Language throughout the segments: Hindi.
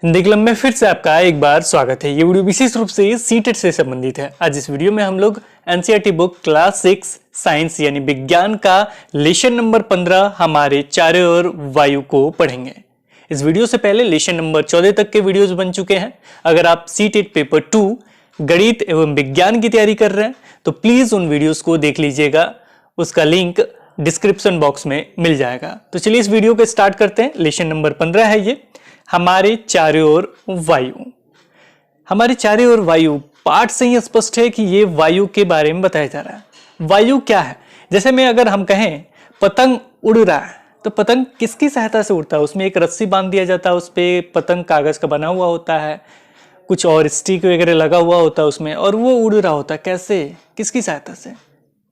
हिंदी क्लब में फिर से आपका एक बार स्वागत है। ये वीडियो विशेष रूप से सीटेट से संबंधित है। आज इस वीडियो में हम लोग एनसीईआरटी बुक क्लास 6 साइंस यानी विज्ञान का लेसन नंबर 15 हमारे चारों ओर वायु को पढ़ेंगे। इस वीडियो से पहले लेसन नंबर 14 तक के वीडियोज बन चुके हैं। अगर आप सीटेट पेपर 2 गणित एवं विज्ञान की तैयारी कर रहे हैं तो प्लीज उन वीडियोज को देख लीजिएगा, उसका लिंक डिस्क्रिप्शन बॉक्स में मिल जाएगा। तो चलिए इस वीडियो को स्टार्ट करते हैं। लेसन नंबर 15 है ये, हमारे चारों ओर वायु। हमारे चारों ओर वायु पाठ से ही स्पष्ट है कि ये वायु के बारे में बताया जा रहा है। वायु क्या है? जैसे में अगर हम कहें पतंग उड़ रहा है तो पतंग किसकी सहायता से उड़ता है? उसमें एक रस्सी बांध दिया जाता है, उस पर पतंग कागज का बना हुआ होता है, कुछ और स्टिक वगैरह लगा हुआ होता है उसमें, और वो उड़ रहा होता है। कैसे? किसकी सहायता से?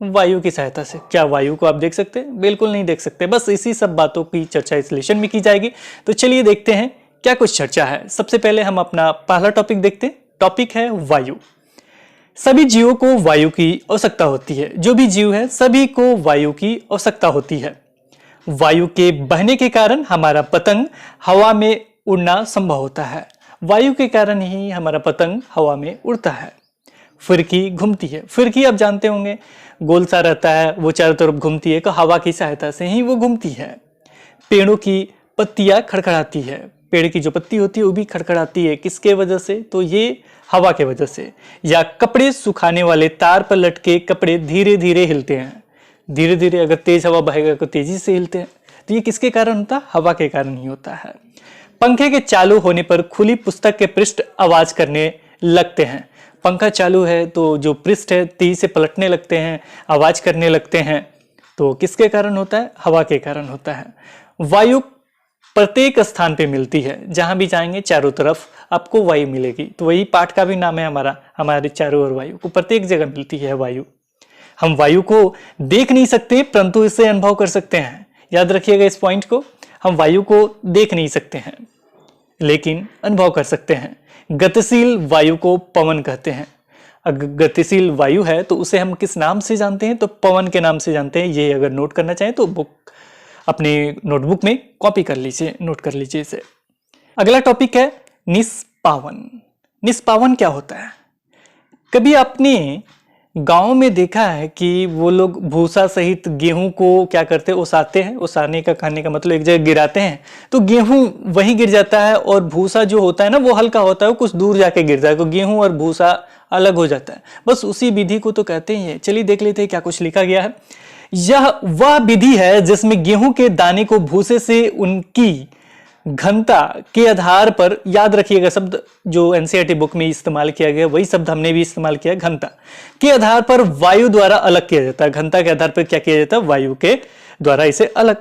वायु की सहायता से। क्या वायु को आप देख सकते हैं? बिल्कुल नहीं देख सकते। बस इसी सब बातों की चर्चा इस लेसन में की जाएगी। तो चलिए देखते हैं क्या कुछ चर्चा है। सबसे पहले हम अपना पहला टॉपिक देखते हैं। टॉपिक है वायु। सभी जीवों को वायु की आवश्यकता होती है। जो भी जीव है सभी को वायु की आवश्यकता होती है। वायु के बहने के कारण हमारा पतंग हवा में उड़ना संभव होता है। वायु के कारण ही हमारा पतंग हवा में उड़ता है। फिरकी घूमती है। फिरकी आप जानते होंगे, गोल सा रहता है, वो चारों तरफ घूमती है, तो हवा की सहायता से ही वो घूमती है। पेड़ों की पत्तियां खड़खड़ाती है। पेड़ की जो पत्ती होती है वो भी खड़खड़ाती है। किसके वजह से? तो ये हवा के वजह से। या कपड़े सुखाने वाले तार पर लटके कपड़े धीरे धीरे हिलते हैं। धीरे धीरे, अगर तेज हवा बहेगा तो तेजी से हिलते हैं। तो ये किसके कारण होता है? हवा के कारण ही होता है। पंखे के चालू होने पर खुली पुस्तक के पृष्ठ आवाज करने लगते हैं। पंखा चालू है तो जो पृष्ठ है तेजी से पलटने लगते हैं, आवाज करने लगते हैं। तो किसके कारण होता है? हवा के कारण होता है। वायु प्रत्येक स्थान पे मिलती है। जहां भी जाएंगे चारों तरफ आपको वायु मिलेगी। तो वही पाठ का भी नाम है हमारा, हमारे चारों ओर वायु को प्रत्येक जगह मिलती है वायु। हम वायु को देख नहीं सकते परंतु इसे अनुभव कर सकते हैं। याद रखिएगा इस पॉइंट को। हम वायु को देख नहीं सकते हैं लेकिन अनुभव कर सकते हैं। गतिशील वायु को पवन कहते हैं। अगर गतिशील वायु है तो उसे हम किस नाम से जानते हैं? तो पवन के नाम से जानते हैं। ये अगर नोट करना चाहें तो बुक अपने नोटबुक में कॉपी कर लीजिए, नोट कर लीजिए इसे। अगला टॉपिक है निष्पावन। निष्पावन क्या होता है? कभी आपने गांव में देखा है कि वो लोग भूसा सहित गेहूं को क्या करते हैं? ओसाते हैं। ओसाने का, कहने का मतलब एक जगह गिराते हैं तो गेहूं वहीं गिर जाता है, और भूसा जो होता है ना वो हल्का होता है, वो कुछ दूर जाके गिरता है, तो गेहूं और भूसा अलग हो जाता है। बस उसी विधि को तो कहते हैं। चलिए देख लेते हैं क्या कुछ लिखा गया है। यह वह विधि है जिसमें गेहूं के दाने को भूसे से उनकी घनता के आधार पर, याद रखिएगा शब्द जो एनसीईआरटी बुक में इस्तेमाल किया गया वही शब्द हमने भी इस्तेमाल किया, घनता के आधार पर वायु द्वारा अलग किया जाता है। घनता के आधार पर क्या किया जाता है? वायु के द्वारा इसे अलग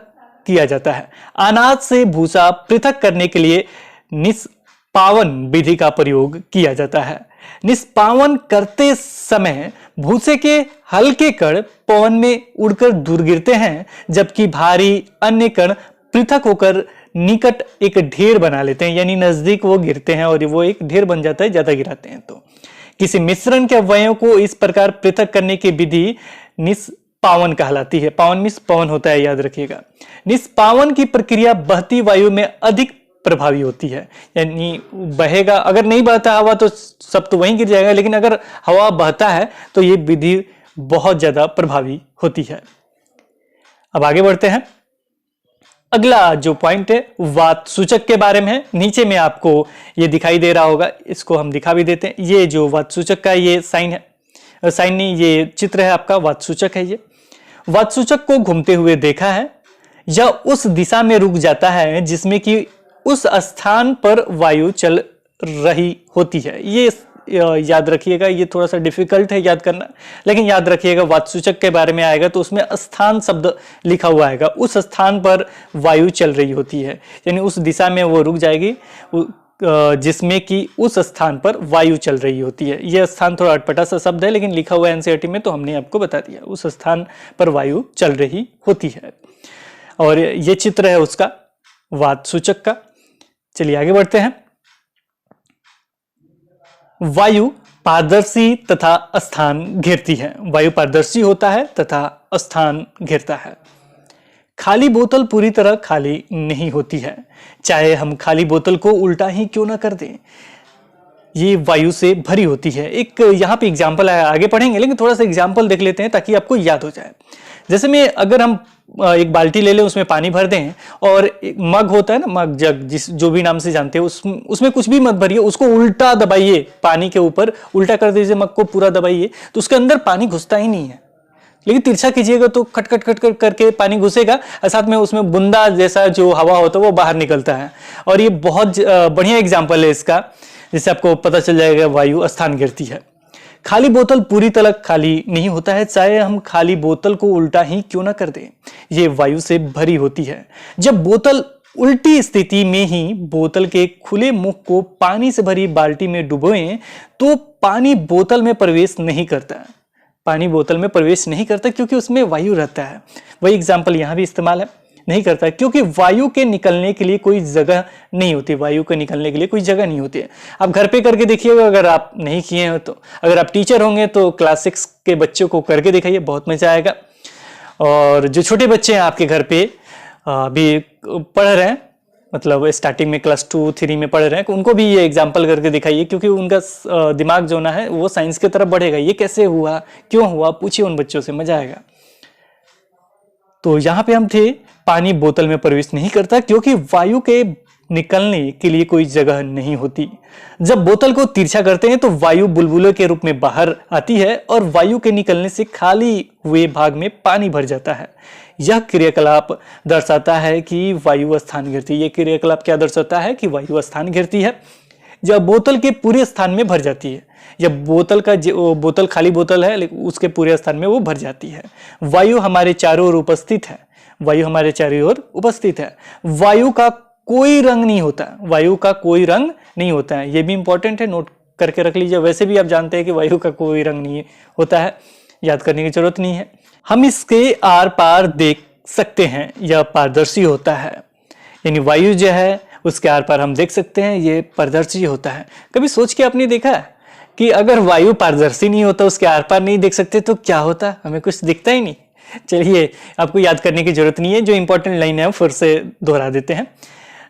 किया जाता है। अनाज से भूसा पृथक करने के लिए निष्पावन विधि का प्रयोग किया जाता है। निष्पावन करते समय भूसे के हल्के कण पवन में उड़कर दूर गिरते हैं, जबकि भारी अन्य कण पृथक होकर निकट एक ढेर बना लेते हैं, यानी नजदीक वो गिरते हैं और वो एक ढेर बन जाता है ज्यादा गिराते हैं। तो किसी मिश्रण के अवयवों को इस प्रकार पृथक करने की विधि निष्पावन कहलाती है। पावन मिस पवन होता है, याद रखिएगा। निष्पावन की प्रक्रिया बहती वायु में अधिक प्रभावी होती है। यानी बहेगा, अगर नहीं बहता हवा तो सब तो वहीं गिर जाएगा, लेकिन अगर हवा बहता है तो ये विधि बहुत ज्यादा प्रभावी होती है। अब आगे बढ़ते हैं। अगला जो पॉइंट है वात सूचक के बारे में है। नीचे में आपको ये दिखाई दे रहा होगा, इसको हम दिखा भी देते हैं। ये जो वात सूचक का ये साइन है, साइन नहीं, ये चित्र है आपका, वात सूचक है। ये वात सूचक को घूमते हुए देखा है। यह उस दिशा में रुक जाता है जिसमें कि उस स्थान पर वायु चल रही होती है। ये याद रखिएगा, ये थोड़ा सा डिफिकल्ट है याद करना, लेकिन याद रखिएगा वात सूचक के बारे में आएगा तो उसमें स्थान शब्द लिखा हुआ आएगा। उस स्थान पर वायु चल रही होती है, यानी उस दिशा में वो रुक जाएगी जिसमें कि उस स्थान पर वायु चल रही होती है। यह स्थान थोड़ा अटपटा सा शब्द है लेकिन लिखा हुआ है एनसीईआरटी में तो हमने आपको बता दिया। उस स्थान पर वायु चल रही होती है और ये चित्र है उसका, वात सूचक का। चलिए आगे बढ़ते हैं। वायु पारदर्शी तथा स्थान घेरती है। वायु पारदर्शी होता है तथा स्थान घेरता है। खाली बोतल पूरी तरह खाली नहीं होती है, चाहे हम खाली बोतल को उल्टा ही क्यों ना कर दें, ये वायु से भरी होती है। एक यहाँ पे एग्जाम्पल है, आगे पढ़ेंगे लेकिन थोड़ा सा एग्जाम्पल देख लेते हैं ताकि आपको याद हो जाए। जैसे में अगर हम एक बाल्टी ले लें, उसमें पानी भर दें और एक मग होता है ना, मग जग जिस जो भी नाम से जानते हैं, उसमें कुछ भी मत भरिए, उसको उल्टा दबाइए, पानी के ऊपर उल्टा कर दीजिए, मग को पूरा दबाइए तो उसके अंदर पानी घुसता ही नहीं है। लेकिन तिरछा कीजिएगा तो खट खट खट खट करके पानी घुसेगा और साथ में उसमें बूंदा जैसा जो हवा होता है वो बाहर निकलता है। और ये बहुत बढ़िया एग्जाम्पल है इसका, जिससे आपको पता चल जाएगा वायु स्थान गिरती है। खाली बोतल पूरी तरह खाली नहीं होता है, चाहे हम खाली बोतल को उल्टा ही क्यों ना कर दें, ये वायु से भरी होती है। जब बोतल उल्टी स्थिति में ही बोतल के खुले मुख को पानी से भरी बाल्टी में डुबोएं तो पानी बोतल में प्रवेश नहीं करता है। पानी बोतल में प्रवेश नहीं करता क्योंकि उसमें वायु रहता है। वही एग्जाम्पल यहाँ भी इस्तेमाल है, नहीं करता क्योंकि वायु के निकलने के लिए कोई जगह नहीं होती, वायु के निकलने के लिए कोई जगह नहीं होती है। आप घर पे करके देखिएगा, अगर आप नहीं किए हो तो, अगर आप टीचर होंगे तो क्लास 6 के बच्चों को करके दिखाइए, बहुत मजा आएगा। और जो छोटे बच्चे हैं आपके घर पे अभी पढ़ रहे हैं, मतलब स्टार्टिंग में क्लास 2, 3 में पढ़ रहे हैं, उनको भी ये एग्जाम्पल करके दिखाइए क्योंकि उनका दिमाग जो ना है वो साइंस की तरफ बढ़ेगा। ये कैसे हुआ, क्यों हुआ, पूछिए उन बच्चों से, मजा आएगा। तो यहाँ पे हम थे, पानी बोतल में प्रवेश नहीं करता क्योंकि वायु के निकलने के लिए कोई जगह नहीं होती। जब बोतल को तिरछा करते हैं तो वायु बुलबुले के रूप में बाहर आती है और वायु के निकलने से खाली हुए भाग में पानी भर जाता है। यह क्रियाकलाप दर्शाता है कि वायु स्थान गिरती है। यह क्रियाकलाप क्या दर्शाता है कि वायु स्थान गिरती है जब बोतल के पूरे स्थान में भर जाती है। जब बोतल खाली बोतल है लेकिन उसके पूरे स्थान में वो भर जाती है। वायु हमारे चारों ओर उपस्थित है। वायु हमारे चारों ओर उपस्थित है। वायु का कोई रंग नहीं होता। वायु का कोई रंग नहीं होता है। ये भी इंपॉर्टेंट है, नोट करके रख लीजिए। वैसे भी आप जानते हैं कि वायु का कोई रंग नहीं होता है, याद करने की जरूरत नहीं है। हम इसके आर पार देख सकते हैं, यह पारदर्शी होता है। यानी वायु जो है उसके आर पार हम देख सकते हैं, ये पारदर्शी होता है। कभी सोच के आपने देखा है कि अगर वायु पारदर्शी नहीं होता, उसके आर पार नहीं देख सकते तो क्या होता? हमें कुछ दिखता ही नहीं। चलिए, आपको याद करने की जरूरत नहीं है, जो इंपॉर्टेंट लाइन है फिर से दोहरा देते हैं।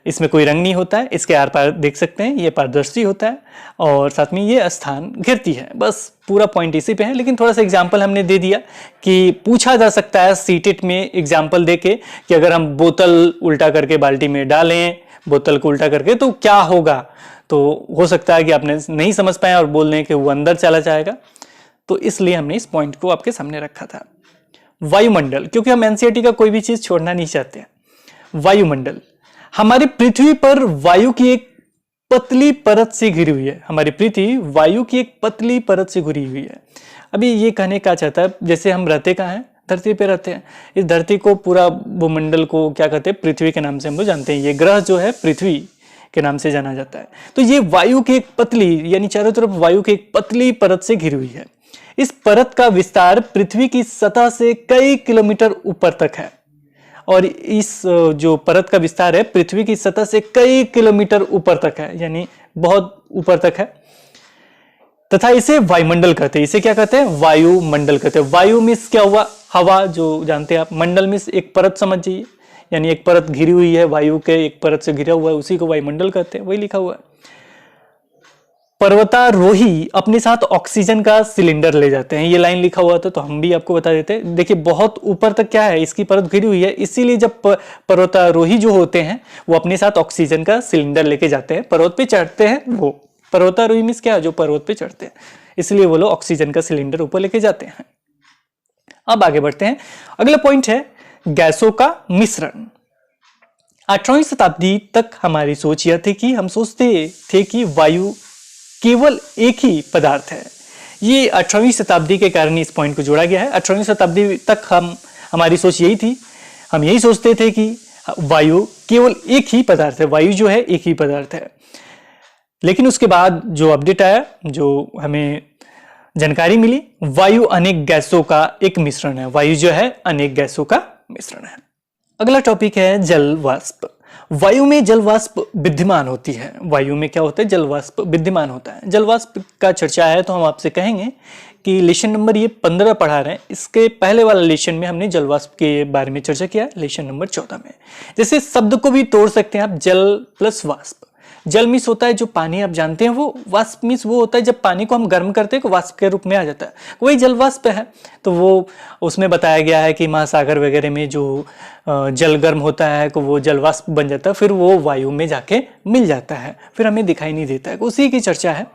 इसमें कोई रंग नहीं होता है, इसके आर पार देख सकते हैं, ये पारदर्शी होता है और साथ में ये स्थान घिरती है। बस पूरा पॉइंट इसी पे है, लेकिन थोड़ा सा एग्जाम्पल हमने दे दिया कि पूछा जा सकता है सीटेट में एग्जाम्पल देके कि अगर हम बोतल उल्टा करके बाल्टी में डालें, बोतल को उल्टा करके तो क्या होगा। तो हो सकता है कि आपने नहीं समझ पाए और बोल दें कि वो अंदर चला जाएगा, तो इसलिए हमने इस पॉइंट को आपके सामने रखा था। वायुमंडल, क्योंकि हम एनसीईआरटी का कोई भी चीज छोड़ना नहीं चाहते। वायुमंडल हमारी पृथ्वी पर वायु की एक पतली परत से घिरी हुई है। हमारी पृथ्वी वायु की एक पतली परत से घिरी हुई है। अभी ये कहने का चाहता है, जैसे हम रहते कहाँ हैं? धरती पे रहते हैं। इस धरती को, पूरा भूमंडल को क्या कहते हैं? पृथ्वी के नाम से हम लोग जानते हैं। ये ग्रह जो है पृथ्वी के नाम से जाना जाता है। तो ये वायु की एक पतली, यानी चारों तरफ वायु की एक पतली परत से घिरी हुई है। इस परत का विस्तार पृथ्वी की सतह से कई किलोमीटर ऊपर तक है। और इस जो परत का विस्तार है पृथ्वी की सतह से कई किलोमीटर ऊपर तक है, यानी बहुत ऊपर तक है, तथा इसे वायुमंडल कहते हैं। इसे क्या कहते हैं? वायुमंडल कहते हैं। वायु मीन्स क्या हुआ? हवा, जो जानते हैं आप। मंडल मीन्स एक परत समझ जाइए, यानी एक परत घिरी हुई है, वायु के एक परत से घिरा हुआ है, उसी को वायुमंडल कहते हैं। वही लिखा हुआ है। पर्वतारोही अपने साथ ऑक्सीजन का सिलेंडर ले जाते हैं। ये लाइन लिखा हुआ था तो हम भी आपको बता देते हैं। देखिए, बहुत ऊपर तक क्या है, इसकी परत घिरी हुई है, इसीलिए जब पर्वतारोही जो होते हैं वो अपने साथ ऑक्सीजन का सिलेंडर लेके जाते हैं, पर्वत पे चढ़ते हैं। वो पर्वतारोही मीन्स क्या? जो पर्वत पे चढ़ते हैं, इसलिए वो लोग ऑक्सीजन का सिलेंडर ऊपर लेके जाते हैं। अब आगे बढ़ते हैं। अगला पॉइंट है गैसों का मिश्रण। 18वीं शताब्दी तक हमारी सोच यह थी कि हम सोचते थे कि वायु केवल एक ही पदार्थ है। ये 18वीं शताब्दी के कारण इस पॉइंट को जोड़ा गया है। 18वीं शताब्दी तक हमारी सोच यही थी, हम यही सोचते थे कि वायु केवल एक ही पदार्थ है, वायु जो है एक ही पदार्थ है। लेकिन उसके बाद जो अपडेट आया, जो हमें जानकारी मिली, वायु अनेक गैसों का एक मिश्रण है। वायु जो है अनेक गैसों का मिश्रण है। अगला टॉपिक है जल वाष्प। वायु में जल वाष्प विद्यमान होती है। वायु में क्या होता है? जल वाष्प विद्यमान होता है। जल वाष्प का चर्चा है तो हम आपसे कहेंगे कि लेशन नंबर ये 15 पढ़ा रहे हैं, इसके पहले वाला लेशन में हमने जल वाष्प के बारे में चर्चा किया, लेशन नंबर 14 में। जैसे शब्द को भी तोड़ सकते हैं आप, जल प्लस वाष्प। जल मीन्स होता है जो पानी आप जानते हैं वो, वाष्प मीन्स वो होता है जब पानी को हम गर्म करते हैं तो वाष्प के रूप में आ जाता है, वही जल वाष्प है। तो वो उसमें बताया गया है कि महासागर वगैरह में जो जल गर्म होता है तो वो जल वाष्प बन जाता है, फिर वो वायु में जाके मिल जाता है, फिर हमें दिखाई नहीं देता है। उसी की चर्चा है,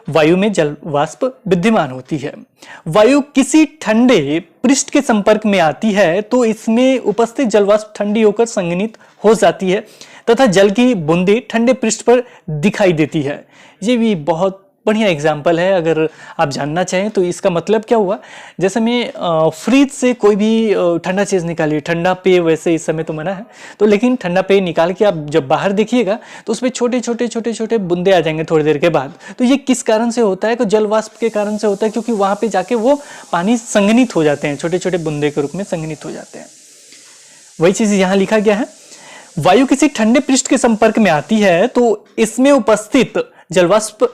वायु में जल वाष्प विद्यमान होती है। वायु किसी ठंडे पृष्ठ के संपर्क में आती है तो इसमें उपस्थित जल वाष्प ठंडी होकर संघनित हो जाती है तथा जल की बूंदें ठंडे पृष्ठ पर दिखाई देती है। ये भी बहुत बढ़िया एग्जाम्पल है, अगर आप जानना चाहें तो इसका मतलब क्या हुआ, जैसे मैं फ्रिज से कोई भी ठंडा चीज़ निकालिए, ठंडा पेय वैसे इस समय तो मना है, तो लेकिन ठंडा पेय निकाल के आप जब बाहर देखिएगा तो उसमें छोटे छोटे बूंदे आ जाएंगे थोड़ी देर के बाद। तो ये किस कारण से होता है, तो जल वाष्प के कारण से होता है, क्योंकि वहाँ पे जाके वो पानी संघनित हो जाते हैं, छोटे छोटे बूंदे के रूप में संघनित हो जाते हैं। वही चीज़ यहाँ लिखा गया है, वायु किसी ठंडे पृष्ठ के संपर्क में आती है तो इसमें उपस्थित जलवाष्प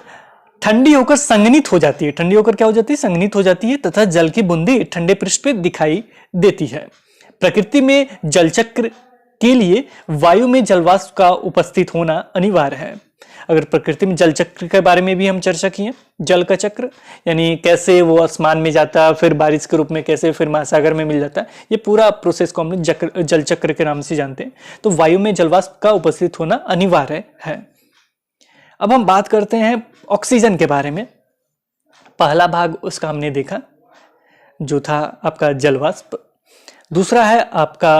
ठंडी होकर संघनित हो जाती है। ठंडी होकर क्या हो जाती है, संघनित हो जाती है तथा जल की बूंदें ठंडे पृष्ठ पे दिखाई देती है। प्रकृति में जल चक्र के लिए वायु में जलवाष्प का उपस्थित होना अनिवार्य है। अगर प्रकृति में जल चक्र के बारे में भी हम चर्चा किए, जल का चक्र यानी कैसे वो आसमान में जाता है, फिर बारिश के रूप में कैसे फिर महासागर में मिल जाता है, ये पूरा प्रोसेस को हम लोग जल चक्र के नाम से जानते हैं। तो वायु में जलवाष्प का उपस्थित होना अनिवार्य है। अब हम बात करते हैं ऑक्सीजन के बारे में। पहला भाग उसका हमने देखा जो था आपका जलवाष्प, दूसरा है आपका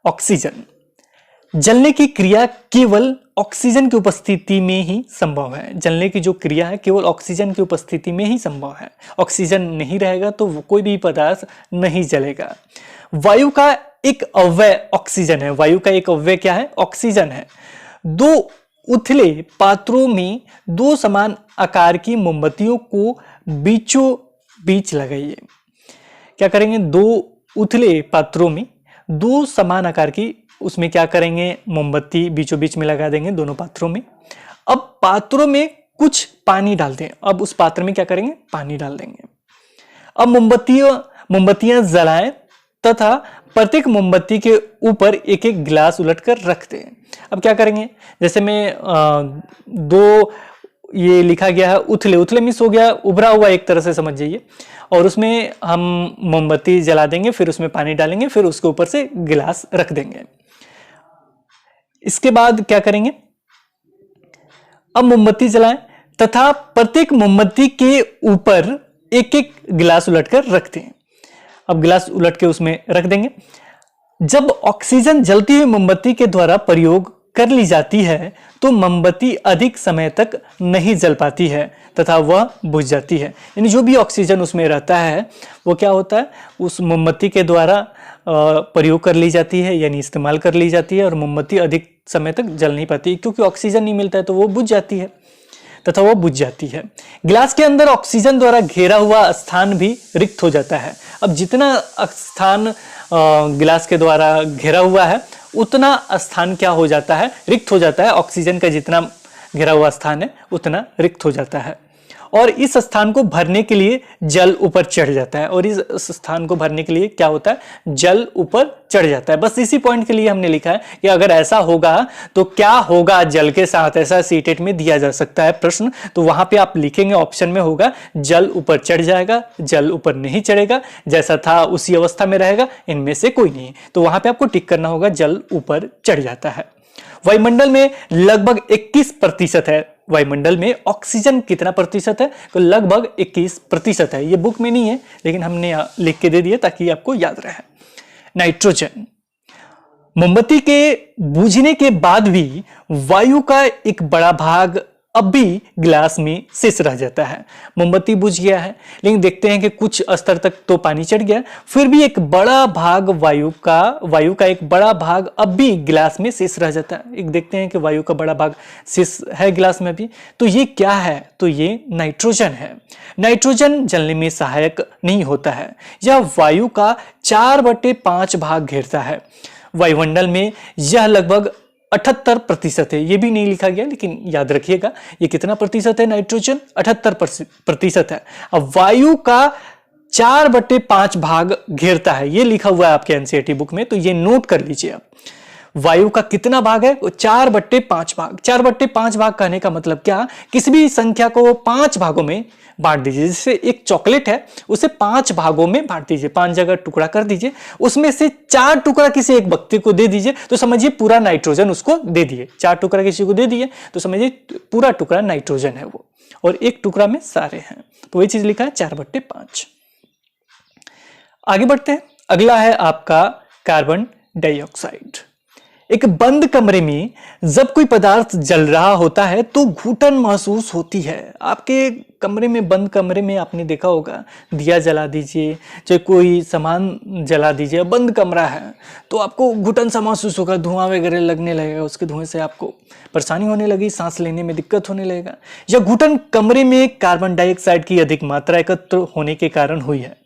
ऑक्सीजन। जलने की क्रिया केवल ऑक्सीजन की उपस्थिति में ही संभव है। जलने की जो क्रिया है केवल ऑक्सीजन की उपस्थिति में ही संभव है। ऑक्सीजन नहीं रहेगा तो कोई भी पदार्थ नहीं जलेगा। वायु का एक अव्यय ऑक्सीजन है। वायु का एक अव्यय क्या है, ऑक्सीजन है। दो उथले पात्रों में दो समान आकार की मोमबत्तियों को बीचों बीच लगाइए। क्या करेंगे, दो उथले पात्रों में दो समान आकार की, उसमें क्या करेंगे, मोमबत्ती बीचों बीच में लगा देंगे दोनों पात्रों में। अब पात्रों में कुछ पानी डालते हैं। अब उस पात्र में क्या करेंगे, पानी डाल देंगे। अब मोमबत्तियां जलाएं तथा प्रत्येक मोमबत्ती के ऊपर एक एक गिलास उलट कर रख दें। अब क्या करेंगे, जैसे में दो ये लिखा गया है उथले, उथले मिस हो गया उभरा हुआ एक तरह से समझ जाइए, और उसमें हम मोमबत्ती जला देंगे, फिर उसमें पानी डालेंगे, फिर उसके ऊपर से गिलास रख देंगे। इसके बाद क्या करेंगे, अब मोमबत्ती जलाएं तथा प्रत्येक मोमबत्ती के ऊपर एक एक गिलास उलटकर रखते हैं। अब गिलास उलट के उसमें रख देंगे। जब ऑक्सीजन जलती हुई मोमबत्ती के द्वारा प्रयोग कर ली जाती है तो मोमबत्ती अधिक समय तक नहीं जल पाती है तथा वह बुझ जाती है। यानी जो भी ऑक्सीजन उसमें रहता है वो क्या होता है, उस मोमबत्ती के द्वारा प्रयोग कर ली जाती है, यानी इस्तेमाल कर ली जाती है, और मोमबत्ती अधिक समय तक जल नहीं पाती क्योंकि ऑक्सीजन नहीं मिलता है तो वो बुझ जाती है तथा वो बुझ जाती है। गिलास के अंदर ऑक्सीजन द्वारा घेरा हुआ स्थान भी रिक्त हो जाता है। अब जितना स्थान गिलास के द्वारा घेरा हुआ है उतना स्थान क्या हो जाता है, रिक्त हो जाता है। ऑक्सीजन का जितना घेरा हुआ स्थान है उतना रिक्त हो जाता है, और इस स्थान को भरने के लिए जल ऊपर चढ़ जाता है। और इस स्थान को भरने के लिए क्या होता है, जल ऊपर चढ़ जाता है। बस इसी पॉइंट के लिए हमने लिखा है कि अगर ऐसा होगा तो क्या होगा जल के साथ, ऐसा सीटेट में दिया जा सकता है प्रश्न। तो वहां पे आप लिखेंगे, ऑप्शन में होगा जल ऊपर चढ़ जाएगा, जल ऊपर नहीं चढ़ेगा, जैसा था उसी अवस्था में रहेगा, इनमें से कोई नहीं। तो वहां पे आपको टिक करना होगा जल ऊपर चढ़ जाता है। वायुमंडल में लगभग 21% है। वायुमंडल में ऑक्सीजन कितना प्रतिशत है, तो लगभग 21% है। ये बुक में नहीं है लेकिन हमने लिख के दे दिया ताकि आपको याद रहे। नाइट्रोजन, मोमबत्ती के बूझने के बाद भी वायु का एक बड़ा भाग अब भी गिलास में शेष रह जाता है। मोमबत्ती बुझ गया है लेकिन देखते हैं कि कुछ स्तर तक तो पानी चढ़ गया, फिर भी एक बड़ा भाग वायु का एक बड़ा भाग अब भी गिलास में शेष रह जाता है। एक देखते हैं कि वायु का बड़ा भाग शेष है गिलास में भी। तो ये क्या है, तो ये नाइट्रोजन है। नाइट्रोजन जलने में सहायक नहीं होता है। यह वायु का 4/5 भाग घेरता है। वायुमंडल में यह लगभग 78% है। ये भी नहीं लिखा गया लेकिन याद रखिएगा ये कितना प्रतिशत है, नाइट्रोजन 78% है। अब वायु का 4/5 भाग घेरता है, ये लिखा हुआ है आपके एनसीईआरटी बुक में, तो ये नोट कर लीजिए आप। वायु का कितना भाग है, 4/5 भाग। 4/5 भाग कहने का मतलब क्या, किसी भी संख्या को 5 भागों में बांट दीजिए। जैसे एक चॉकलेट है उसे 5 भागों में बांट दीजिए, 5 जगह टुकड़ा कर दीजिए, उसमें से 4 टुकड़ा किसी एक व्यक्ति को दे दीजिए, तो समझिए पूरा नाइट्रोजन उसको दे दिए। 4 टुकड़ा किसी को दे दिए तो समझिए पूरा टुकड़ा नाइट्रोजन है वो, और एक टुकड़ा में सारे हैं, तो वही चीज लिखा है 4/5। आगे बढ़ते हैं, अगला है आपका कार्बन डाइऑक्साइड। एक बंद कमरे में जब कोई पदार्थ जल रहा होता है तो घुटन महसूस होती है। आपके कमरे में, बंद कमरे में आपने देखा होगा, दिया जला दीजिए चाहे कोई सामान जला दीजिए, बंद कमरा है तो आपको घुटन सा महसूस होगा, धुआं वगैरह लगने लगेगा, उसके धुएं से आपको परेशानी होने लगी, सांस लेने में दिक्कत होने लगेगा। यह घुटन कमरे में कार्बन डाइऑक्साइड की अधिक मात्रा एकत्र होने के कारण हुई है,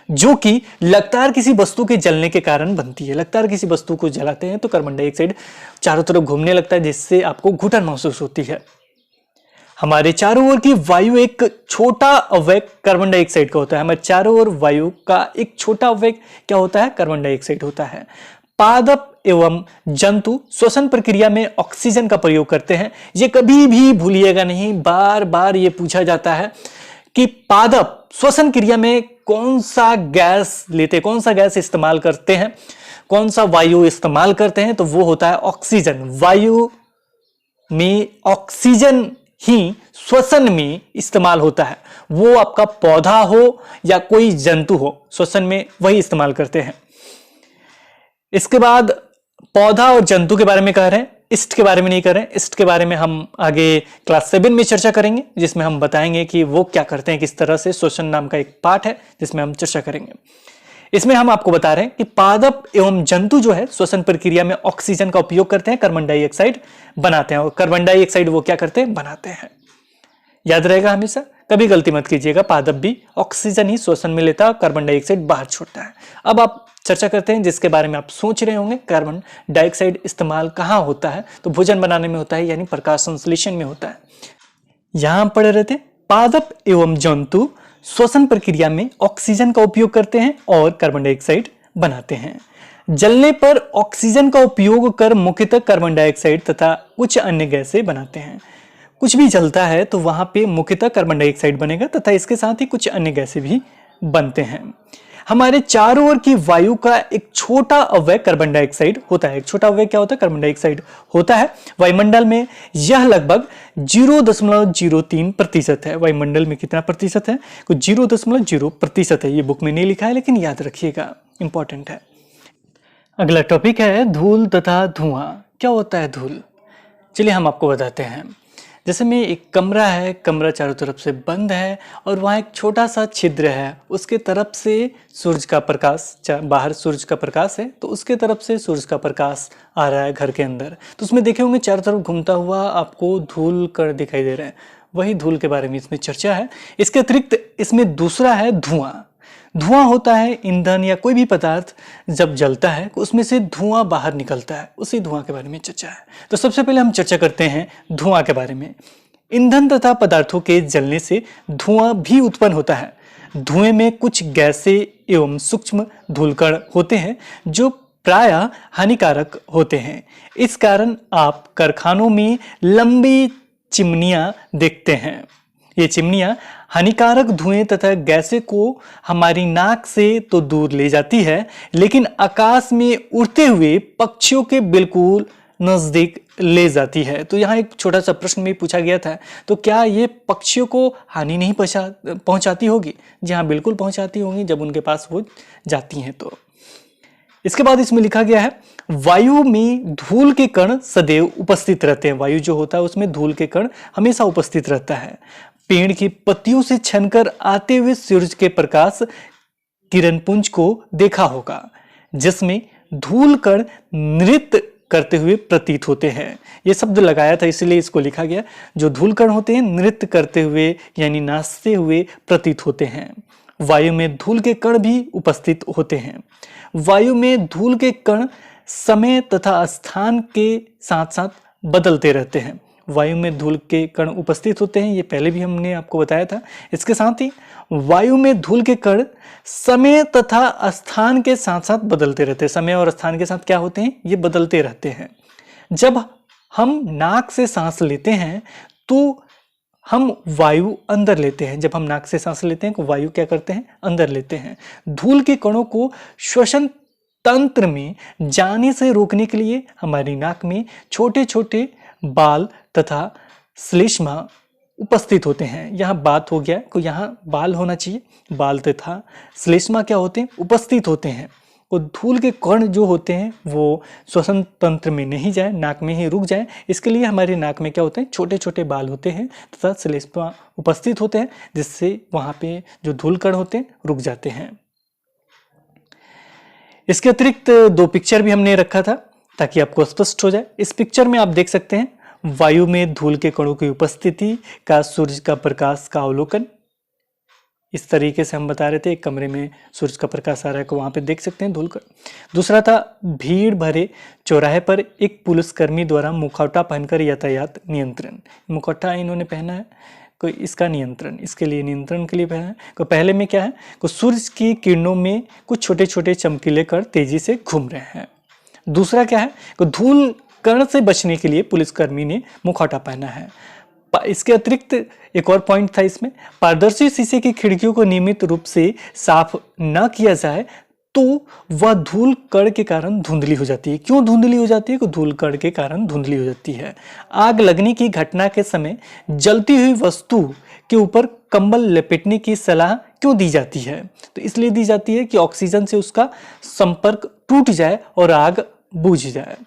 जो कि लगातार किसी वस्तु के जलने के कारण बनती है। लगातार किसी वस्तु को जलाते हैं तो कार्बन डाइऑक्साइड चारों तरफ घूमने लगता है, जिससे आपको घुटन महसूस होती है। हमारे चारों ओर की वायु एक छोटा अवयव कार्बन डाइऑक्साइड का होता है। हमारे चारों ओर वायु का एक छोटा अवयव क्या होता है, कार्बन डाइऑक्साइड होता है। पादप एवं जंतु श्वसन प्रक्रिया में ऑक्सीजन का प्रयोग करते हैं। ये कभी भी भूलिएगा नहीं, बार बार ये पूछा जाता है कि पादप श्वसन क्रिया में कौन सा गैस लेते हैं, कौन सा गैस इस्तेमाल करते हैं, कौन सा वायु इस्तेमाल करते हैं, तो वो होता है ऑक्सीजन। वायु में ऑक्सीजन ही श्वसन में इस्तेमाल होता है। वो आपका पौधा हो या कोई जंतु हो, श्वसन में वही इस्तेमाल करते हैं। इसके बाद पौधा और जंतु के बारे में कह रहे हैं, ईस्ट के बारे में नहीं कर रहे हैं। ईस्ट के बारे में हम आगे क्लास 7 में चर्चा करेंगे, जिसमें हम बताएंगे कि वो क्या करते हैं, किस तरह से। श्वसन नाम का एक पार्ट है जिसमें हम चर्चा करेंगे। इसमें हम आपको बता रहे हैं कि पादप एवं जंतु जो है श्वसन प्रक्रिया में ऑक्सीजन का उपयोग करते हैं, कार्बन डाइऑक्साइड बनाते हैं, और कार्बन डाइऑक्साइड वो क्या करते हैं, बनाते हैं। याद रहेगा हमेशा, कभी गलती मत कीजिएगा। पादप भी ऑक्सीजन ही श्वसन में लेता है, कार्बन डाइऑक्साइड बाहर छोड़ता है। अब आप चर्चा करते हैं जिसके बारे में आप सोच रहे होंगे, कार्बन डाइऑक्साइड इस्तेमाल कहाँ होता है, तो भोजन बनाने में होता है, यानी प्रकाश संश्लेषण में होता है। यहां पढ़े रहते, पादप एवं जंतु श्वसन प्रक्रिया में ऑक्सीजन का उपयोग करते हैं और कार्बन डाइऑक्साइड बनाते हैं। जलने पर ऑक्सीजन का उपयोग कर मुख्यतः कार्बन डाइऑक्साइड तथा कुछ अन्य गैसें बनाते हैं। कुछ भी जलता है तो वहां पे मुख्यतः कार्बन डाइऑक्साइड बनेगा तथा इसके साथ ही कुछ अन्य गैसें भी बनते हैं। हमारे चारों ओर की वायु का एक छोटा अवयव कार्बन डाइऑक्साइड होता है। एक छोटा अवयव क्या होता है, कार्बन डाइऑक्साइड होता है। वायुमंडल में यह लगभग 0.03% है। वायुमंडल में कितना प्रतिशत है, कुछ 0.0% है। ये बुक में नहीं लिखा है लेकिन याद रखिएगा, इंपॉर्टेंट है। अगला टॉपिक है धूल तथा धुआं। क्या होता है धूल, चलिए हम आपको बताते हैं। जैसे में एक कमरा है, कमरा चारों तरफ से बंद है और वहाँ एक छोटा सा छिद्र है, उसके तरफ से सूरज का प्रकाश, बाहर सूरज का प्रकाश है तो उसके तरफ से सूरज का प्रकाश आ रहा है घर के अंदर, तो उसमें देखे होंगे चारों तरफ घूमता हुआ आपको धूल कण दिखाई दे रहे हैं। वही धूल के बारे में इसमें चर्चा है। इसके अतिरिक्त इसमें दूसरा है धुआं। धुआं होता है ईंधन या कोई भी पदार्थ जब जलता है उसमें से धुआं बाहर निकलता है, उसी धुआं के बारे में चर्चा है। तो सबसे पहले हम चर्चा करते हैं धुआं के बारे में। ईंधन तथा पदार्थों के जलने से धुआं भी उत्पन्न होता है। धुएं में कुछ गैसें एवं सूक्ष्म धूलकण होते हैं जो प्रायः हानिकारक होते हैं। इस कारण आप कारखानों में लंबी चिमनियां देखते हैं। ये चिमनियां हानिकारक धुएं तथा गैसें को हमारी नाक से तो दूर ले जाती है, लेकिन आकाश में उड़ते हुए पक्षियों के बिल्कुल नजदीक ले जाती है। तो यहाँ एक छोटा सा प्रश्न भी पूछा गया था, तो क्या ये पक्षियों को हानि नहीं पहुंचाती होगी? जी हाँ, बिल्कुल पहुंचाती होंगी जब उनके पास वो जाती हैं। तो इसके बाद इसमें लिखा गया है वायु में धूल के कण सदैव उपस्थित रहते हैं। वायु जो होता है उसमें धूल के कण हमेशा उपस्थित रहता है। पेड़ की पत्तियों से छनकर आते हुए सूरज के प्रकाश किरण पुंज को देखा होगा, जिसमें धूल कण नृत्य करते हुए प्रतीत होते हैं। ये शब्द लगाया था इसलिए इसको लिखा गया। जो धूल कण होते हैं नृत्य करते हुए यानी नाचते हुए प्रतीत होते हैं। वायु में धूल के कण भी उपस्थित होते हैं। वायु में धूल के कण समय तथा स्थान के साथ साथ बदलते रहते हैं। वायु में धूल के कण उपस्थित होते हैं, ये पहले भी हमने आपको बताया था। इसके साथ ही वायु में धूल के कण समय तथा स्थान के साथ साथ बदलते रहते हैं। समय और स्थान के साथ क्या होते हैं, ये बदलते रहते हैं। जब हम नाक से सांस लेते हैं तो हम वायु अंदर लेते हैं। जब हम नाक से सांस लेते हैं तो वायु क्या करते हैं, अंदर लेते हैं। धूल के कणों को श्वसन तंत्र में जाने से रोकने के लिए हमारी नाक में छोटे छोटे बाल तथा श्लेष्मा उपस्थित होते हैं। यहाँ बात हो गया तो यहाँ बाल होना चाहिए, बाल तथा श्लेष्मा क्या होते हैं, उपस्थित होते हैं। और धूल के कण जो होते हैं वो श्वसन तंत्र में नहीं जाए, नाक में ही रुक जाए, इसके लिए हमारे नाक में क्या होते हैं, छोटे छोटे बाल होते हैं तथा श्लेष्मा उपस्थित होते हैं, जिससे वहाँ पे जो धूल कण होते हैं रुक जाते हैं। इसके अतिरिक्त दो पिक्चर भी हमने रखा था ताकि आपको स्पष्ट हो जाए। इस पिक्चर में आप देख सकते हैं वायु में धूल के कणों की उपस्थिति का सूर्य का प्रकाश का अवलोकन। इस तरीके से हम बता रहे थे, एक कमरे में सूर्य का प्रकाश आ रहा है को वहां पे देख सकते हैं धूल कण। दूसरा था भीड़ भरे चौराहे पर एक पुलिसकर्मी द्वारा मुखौटा पहनकर यातायात नियंत्रण। मुखौटा इन्होंने पहना है, कोई इसका नियंत्रण, इसके लिए नियंत्रण के लिए पहना है। तो पहले में क्या है, को सूर्य की किरणों में कुछ छोटे छोटे चमकीले कण तेजी से घूम रहे हैं। दूसरा क्या है, को धूल कण से बचने के लिए पुलिसकर्मी ने मुखौटा पहना है। इसके अतिरिक्त एक और पॉइंट था इसमें, पारदर्शी शीशे की खिड़कियों को नियमित रूप से साफ न किया जाए तो वह धूल कण के कारण धुंधली हो जाती है। क्यों धुंधली हो जाती है, तो धूल कण के कारण धुंधली हो जाती है। आग लगने की घटना के समय जलती हुई वस्तु के ऊपर कंबल लपेटने की सलाह क्यों दी जाती है, तो इसलिए दी जाती है कि ऑक्सीजन से उसका संपर्क टूट जाए और आग बुझ जाए।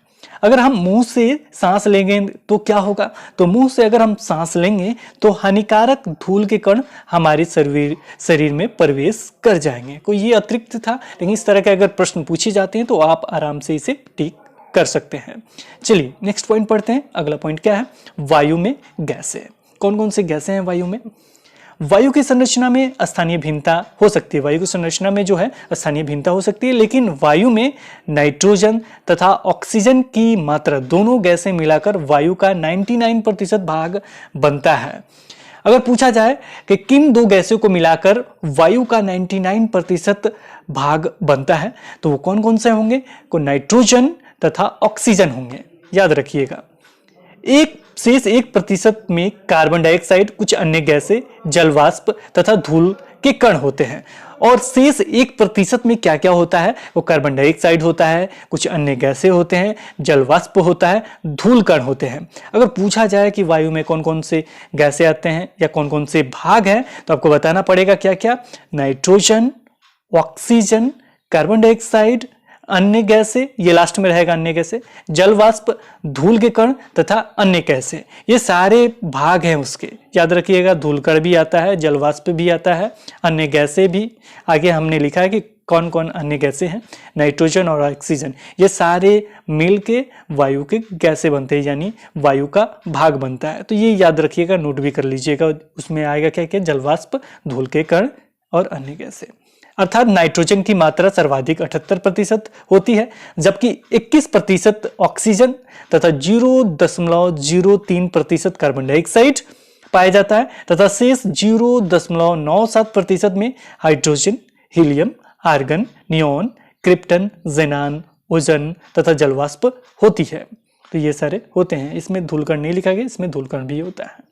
अगर हम मुंह से सांस लेंगे तो क्या होगा, तो मुंह से अगर हम सांस लेंगे तो हानिकारक धूल के कण हमारे शरीर में प्रवेश कर जाएंगे। कोई ये अतिरिक्त था, लेकिन इस तरह के अगर प्रश्न पूछे जाते हैं तो आप आराम से इसे टिक कर सकते हैं। चलिए नेक्स्ट पॉइंट पढ़ते हैं। अगला पॉइंट क्या है, वायु में गैसें। कौन कौन से गैसें हैं वायु में। वायु की संरचना में स्थानीय भिन्नता हो सकती है, वायु की संरचना में जो है स्थानीय भिन्नता हो सकती है, लेकिन वायु में नाइट्रोजन तथा ऑक्सीजन की मात्रा दोनों गैसें मिलाकर वायु का 99% भाग बनता है। अगर पूछा जाए कि किन दो गैसों को मिलाकर वायु का 99% भाग बनता है तो वो कौन कौन से होंगे, को नाइट्रोजन तथा ऑक्सीजन होंगे, याद रखिएगा। एक शेष 1% में कार्बन डाइऑक्साइड, कुछ अन्य गैसें, जलवाष्प तथा धूल के कण होते हैं। और शेष 1% में क्या क्या होता है, वो कार्बन डाइऑक्साइड होता है, कुछ अन्य गैसें होते हैं, जलवाष्प होता है, धूल कण होते हैं। अगर पूछा जाए कि वायु में कौन कौन से गैसें आते हैं या कौन कौन से भाग हैं, तो आपको बताना पड़ेगा क्या क्या, नाइट्रोजन, ऑक्सीजन, कार्बन डाइऑक्साइड, अन्य गैसें, ये लास्ट में रहेगा अन्य गैसें, जलवाष्प, धूल के कण तथा अन्य गैसें, ये सारे भाग हैं उसके, याद रखिएगा। धूल कण भी आता है, जलवाष्प भी आता है, अन्य गैसें भी। आगे हमने लिखा है कि कौन कौन अन्य गैसें हैं, नाइट्रोजन और ऑक्सीजन, ये सारे मिल के वायु के गैसें बनते हैं, यानी वायु का भाग बनता है। तो ये याद रखिएगा, नोट भी कर लीजिएगा। उसमें आएगा क्या क्या, जलवाष्प, धूल के कण और अन्य गैसें। अर्थात नाइट्रोजन की मात्रा सर्वाधिक 78% होती है, जबकि 21% ऑक्सीजन तथा 0.03% कार्बन डाइऑक्साइड पाया जाता है, तथा शेष 0.97% में hydrogen, helium, argon, neon, krypton, xenon, ozone तथा जलवाष्प होती है। तो ये सारे होते हैं। इसमें धूलकण नहीं लिखा गया, इसमें धूलकण भी होता है।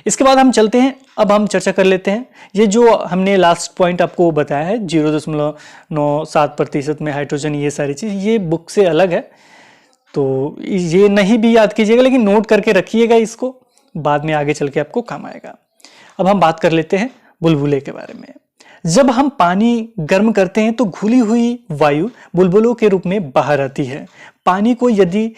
इसके बाद हम चलते हैं, अब हम चर्चा कर लेते हैं ये जो हमने लास्ट पॉइंट आपको बताया है 0.97% में हाइड्रोजन, ये सारी चीज ये बुक से अलग है, तो ये नहीं भी याद कीजिएगा, लेकिन नोट करके रखिएगा, इसको बाद में आगे चल के आपको काम आएगा। अब हम बात कर लेते हैं बुलबुले के बारे में। जब हम पानी गर्म करते हैं तो घुली हुई वायु बुलबुलों के रूप में बाहर आती है। पानी को यदि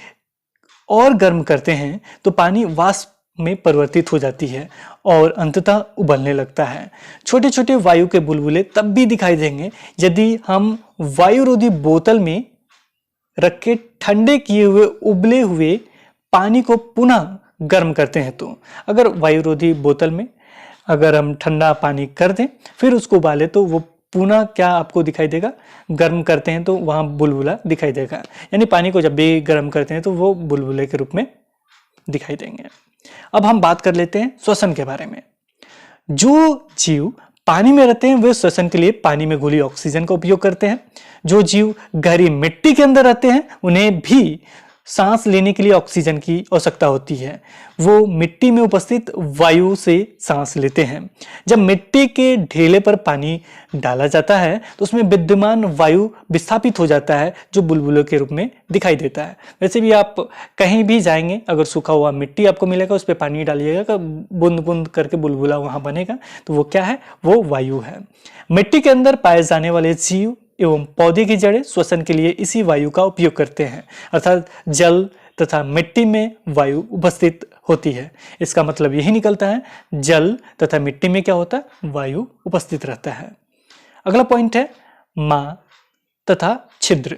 और गर्म करते हैं तो पानी वाष्प में परिवर्तित हो जाती है और अंततः उबलने लगता है। छोटे छोटे वायु के बुलबुले तब भी दिखाई देंगे यदि हम वायुरोधी बोतल में रख के ठंडे किए हुए उबले हुए पानी को पुनः गर्म करते हैं। तो अगर वायुरोधी बोतल में अगर हम ठंडा पानी कर दें फिर उसको उबाले तो वो पुनः क्या आपको दिखाई देगा, गर्म करते हैं तो वहां बुलबुला दिखाई देगा। यानी पानी को जब भी गर्म करते हैं तो वो बुलबुले के रूप में दिखाई देंगे। अब हम बात कर लेते हैं श्वसन के बारे में। जो जीव पानी में रहते हैं वे श्वसन के लिए पानी में घुली ऑक्सीजन का उपयोग करते हैं। जो जीव गहरी मिट्टी के अंदर रहते हैं उन्हें भी सांस लेने के लिए ऑक्सीजन की आवश्यकता होती है। वो मिट्टी में उपस्थित वायु से सांस लेते हैं। जब मिट्टी के ढेले पर पानी डाला जाता है तो उसमें विद्यमान वायु विस्थापित हो जाता है, जो बुलबुलों के रूप में दिखाई देता है। वैसे भी आप कहीं भी जाएंगे, अगर सूखा हुआ मिट्टी आपको मिलेगा, उस पर पानी डालिएगा, बूंद बूंद करके बुलबुला वहां बनेगा, तो वो क्या है, वो वायु है। मिट्टी के अंदर पाए जाने वाले जीव एवं पौधे की जड़ें श्वसन के लिए इसी वायु का उपयोग करते हैं, अर्थात जल तथा मिट्टी में वायु उपस्थित होती है। इसका मतलब यही निकलता है, जल तथा मिट्टी में क्या होता है, वायु उपस्थित रहता है। अगला पॉइंट है माँ तथा छिद्र।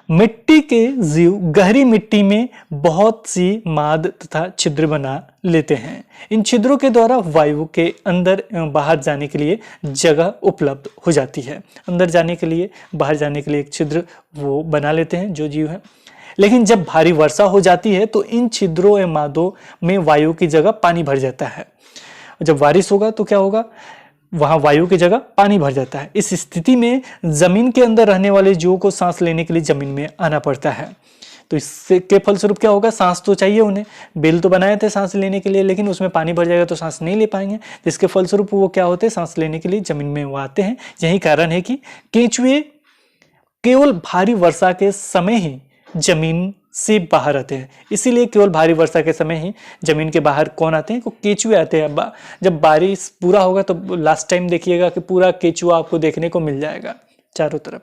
मिट्टी के जीव गहरी मिट्टी में बहुत सी माद तथा छिद्र बना लेते हैं। इन छिद्रों के द्वारा वायु के अंदर एवं बाहर जाने के लिए जगह उपलब्ध हो जाती है। अंदर जाने के लिए, बाहर जाने के लिए एक छिद्र वो बना लेते हैं जो जीव है। लेकिन जब भारी वर्षा हो जाती है तो इन छिद्रों एवं मादों में वायु की जगह पानी भर जाता है। जब बारिश होगा तो क्या होगा, वहां वायु की जगह पानी भर जाता है। इस स्थिति में जमीन के अंदर रहने वाले जीवों को सांस लेने के लिए जमीन में आना पड़ता है। तो इससे के फलस्वरूप क्या होगा, सांस तो चाहिए उन्हें, बिल तो बनाए थे सांस लेने के लिए, लेकिन उसमें पानी भर जाएगा तो सांस नहीं ले पाएंगे। जिसके फलस्वरूप वो क्या होते हैं, सांस लेने के लिए जमीन में वो आते हैं। यही कारण है कि केंचुए केवल भारी वर्षा के समय ही जमीन से बाहर आते हैं। इसीलिए केवल भारी वर्षा के समय ही जमीन के बाहर कौन आते हैं, केंचुए आते हैं। जब बारिश पूरा होगा तो लास्ट टाइम देखिएगा कि पूरा केंचुआ आपको देखने को मिल जाएगा चारों तरफ,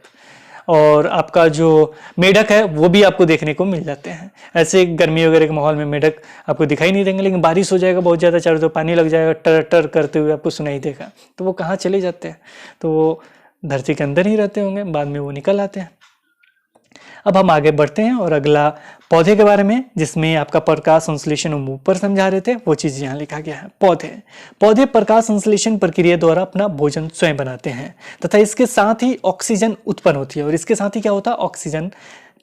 और आपका जो मेढक है वो भी आपको देखने को मिल जाते हैं। ऐसे गर्मी वगैरह के माहौल में मेढक आपको दिखाई नहीं देंगे, लेकिन बारिश हो जाएगा बहुत ज़्यादा, चारों तरफ पानी लग जाएगा, टर टर करते हुए आपको सुनाई देगा, तो वो कहाँ चले जाते हैं, तो वो धरती के अंदर ही रहते होंगे, बाद में वो निकल आते हैं। अब हम आगे बढ़ते हैं और अगला पौधे के बारे में, जिसमें आपका प्रकाश संश्लेषण हम ऊपर समझा रहे थे, वो चीज यहाँ लिखा गया है। पौधे प्रकाश संश्लेषण प्रक्रिया द्वारा अपना भोजन स्वयं बनाते हैं तथा इसके साथ ही ऑक्सीजन उत्पन्न होती है। और इसके साथ ही क्या होता है, ऑक्सीजन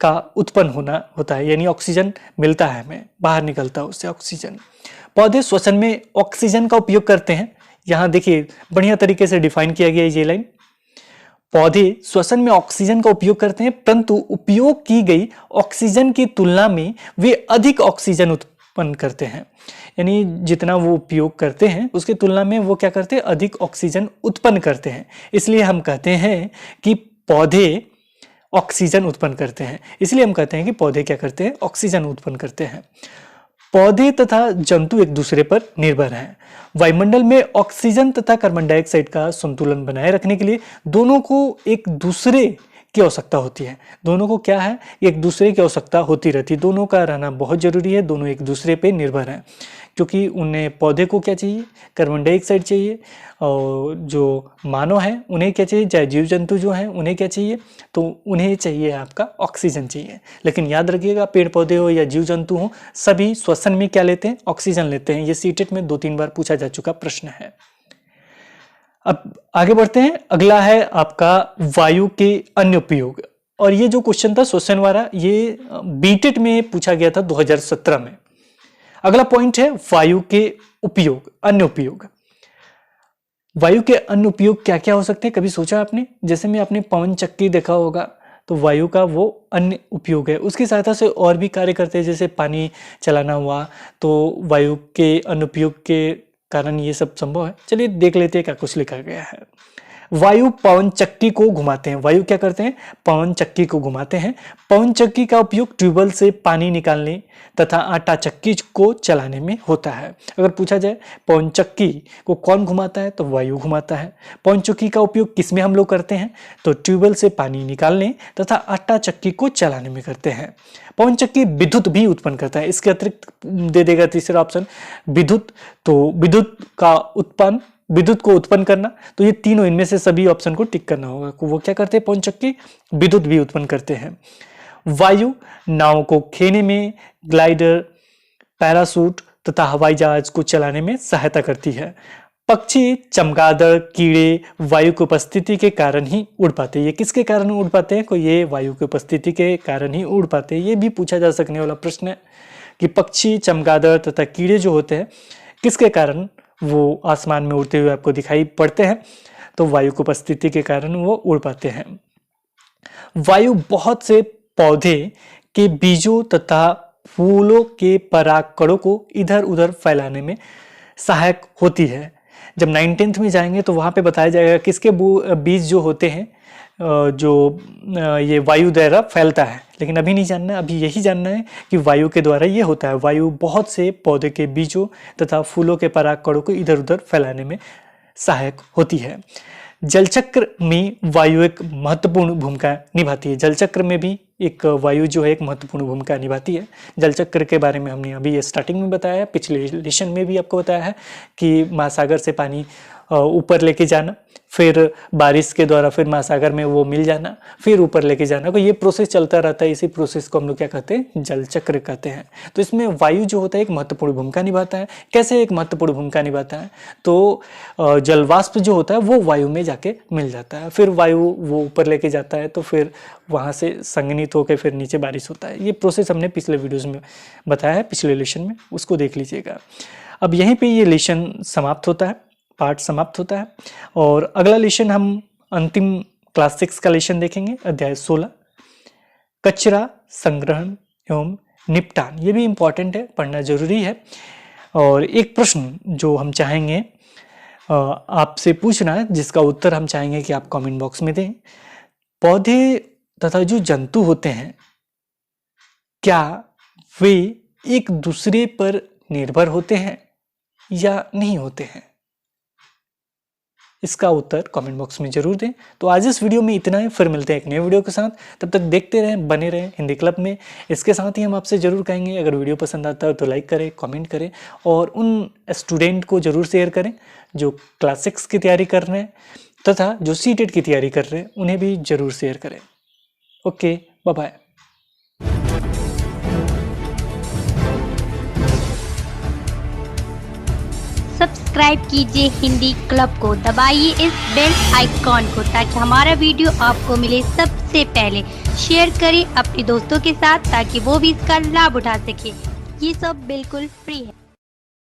का उत्पन्न होना होता है, यानी ऑक्सीजन मिलता है हमें, बाहर निकलता है उससे ऑक्सीजन। पौधे श्वसन में ऑक्सीजन का उपयोग करते हैं। यहाँ देखिए बढ़िया तरीके से डिफाइन किया गया ये लाइन। पौधे श्वसन में ऑक्सीजन का उपयोग करते हैं, परंतु उपयोग की गई ऑक्सीजन की तुलना में वे अधिक ऑक्सीजन उत्पन्न करते हैं। यानी जितना वो उपयोग करते हैं उसकी तुलना में वो क्या करते हैं, अधिक ऑक्सीजन उत्पन्न करते हैं। इसलिए हम कहते हैं कि पौधे ऑक्सीजन उत्पन्न करते हैं। इसलिए हम कहते हैं कि पौधे क्या करते हैं, ऑक्सीजन उत्पन्न करते हैं। पौधे तथा जंतु एक दूसरे पर निर्भर हैं। वायुमंडल में ऑक्सीजन तथा कार्बन डाइऑक्साइड का संतुलन बनाए रखने के लिए दोनों को एक दूसरे की आवश्यकता होती है। दोनों को क्या है, एक दूसरे की आवश्यकता होती रहती है। दोनों का रहना बहुत जरूरी है। दोनों एक दूसरे पे निर्भर हैं, क्योंकि उन्हें, पौधे को क्या चाहिए, कार्बन डाइऑक्साइड चाहिए, और जो मानव है उन्हें क्या चाहिए, चाहे जीव जंतु जो हैं उन्हें क्या चाहिए, तो उन्हें चाहिए आपका ऑक्सीजन चाहिए। लेकिन याद रखिएगा, पेड़ पौधे हो या जीव जंतु हो, सभी श्वसन में क्या लेते हैं, ऑक्सीजन लेते हैं। ये सीटेट में 2-3 बार पूछा जा चुका प्रश्न है। अब आगे बढ़ते हैं। अगला है आपका वायु के अन्य उपयोग, और ये जो क्वेश्चन था श्वसन वाला, ये बीटेट में पूछा गया था 2017 में। अगला पॉइंट है वायु के उपयोग, अन्य उपयोग। वायु के अन्य उपयोग क्या क्या हो सकते हैं, कभी सोचा आपने? जैसे में आपने पवन चक्की देखा होगा, तो वायु का वो अन्य उपयोग है। उसकी सहायता से और भी कार्य करते हैं, जैसे पानी चलाना हुआ, तो वायु के अन्य उपयोग के कारण ये सब संभव है। चलिए देख लेते हैं क्या कुछ लिखा गया है। वायु पवन चक्की को घुमाते हैं। वायु क्या करते हैं, पवन चक्की को घुमाते हैं। पवन चक्की का उपयोग ट्यूबवेल से पानी निकालने तथा आटा चक्की को चलाने में होता है। अगर पूछा जाए पवन चक्की को कौन घुमाता है, तो वायु घुमाता है। पवन चक्की का उपयोग किस में हम लोग करते हैं, तो ट्यूबवेल से पानी निकालने तथा आटा चक्की को चलाने में करते हैं। पवन चक्की विद्युत भी उत्पन्न करता है। इसके अतिरिक्त दे देगा तीसरा ऑप्शन विद्युत, तो विद्युत को उत्पन्न करना, तो ये तीनों, इनमें से सभी ऑप्शन को टिक करना होगा। वो क्या करते हैं, पवन चक्की विद्युत भी उत्पन्न करते हैं। वायु नाव को खेने में, ग्लाइडर, पैराशूट तथा हवाई जहाज को चलाने में सहायता करती है। पक्षी, चमगादड़, कीड़े वायु की उपस्थिति के कारण ही उड़ पाते हैं। ये किसके कारण उड़ पाते हैं? ये वायु की उपस्थिति के कारण ही उड़ पाते हैं। ये भी पूछा जा सकने वाला प्रश्न है कि पक्षी, चमगादड़ तथा कीड़े जो होते हैं किसके कारण वो आसमान में उड़ते हुए आपको दिखाई पड़ते हैं? तो वायु की उपस्थिति के कारण वो उड़ पाते हैं। वायु बहुत से पौधे के बीजों तथा फूलों के परागकणों को इधर उधर फैलाने में सहायक होती है। जब 19th में जाएंगे तो वहाँ पे बताया जाएगा किसके बीज जो होते हैं जो ये वायु द्वारा फैलता है, लेकिन अभी नहीं जानना है। अभी यही जानना है कि वायु के द्वारा ये होता है। वायु बहुत से पौधे के बीजों तथा फूलों के परागकणों को इधर उधर फैलाने में सहायक होती है। जलचक्र में वायु एक महत्वपूर्ण भूमिका निभाती है। जलचक्र में भी एक वायु जो है एक महत्वपूर्ण भूमिका निभाती है। जलचक्र के बारे में हमने अभी ये स्टार्टिंग में बताया है, पिछले लेसन में भी आपको बताया है कि महासागर से पानी ऊपर लेके जाना, फिर बारिश के द्वारा फिर महासागर में वो मिल जाना, फिर ऊपर लेके जाना, तो ये प्रोसेस चलता रहता है। इसी प्रोसेस को हम लोग क्या कहते हैं? जलचक्र कहते हैं। तो इसमें वायु जो होता है एक महत्वपूर्ण भूमिका निभाता है। कैसे एक महत्वपूर्ण भूमिका निभाता है? तो जलवाष्प जो होता है वो वायु में जाके मिल जाता है, फिर वायु वो ऊपर लेके जाता है, तो फिर वहाँ से संघनित होकर फिर नीचे बारिश होता है। ये प्रोसेस हमने पिछले वीडियोज़ में बताया है, पिछले लेसन में, उसको देख लीजिएगा। अब यहीं पर ये लेसन समाप्त होता है, पार्ट समाप्त होता है। और अगला लेसन हम अंतिम क्लास 6 का लेसन देखेंगे, अध्याय 16, कचरा संग्रहण एवं निपटान। ये भी इंपॉर्टेंट है, पढ़ना जरूरी है। और एक प्रश्न जो हम चाहेंगे आपसे पूछना है, जिसका उत्तर हम चाहेंगे कि आप कमेंट बॉक्स में दें। पौधे तथा जो जंतु होते हैं क्या वे एक दूसरे पर निर्भर होते हैं या नहीं होते हैं? इसका उत्तर कमेंट बॉक्स में जरूर दें। तो आज इस वीडियो में इतना ही, फिर मिलते हैं एक नए वीडियो के साथ। तब तक देखते रहें, बने रहें हिंदी क्लब में। इसके साथ ही हम आपसे जरूर कहेंगे, अगर वीडियो पसंद आता है तो लाइक करें, कमेंट करें और उन स्टूडेंट को जरूर शेयर करें जो क्लास 6 की तैयारी कर रहे हैं तथा जो सीटेट की तैयारी कर रहे हैं, उन्हें भी जरूर शेयर करें। Okay, bye bye. सब्सक्राइब कीजिए हिंदी क्लब को, दबाइए इस बेल आइकॉन को ताकि हमारा वीडियो आपको मिले सबसे पहले। शेयर करें अपने दोस्तों के साथ ताकि वो भी इसका लाभ उठा सके। ये सब बिल्कुल फ्री है।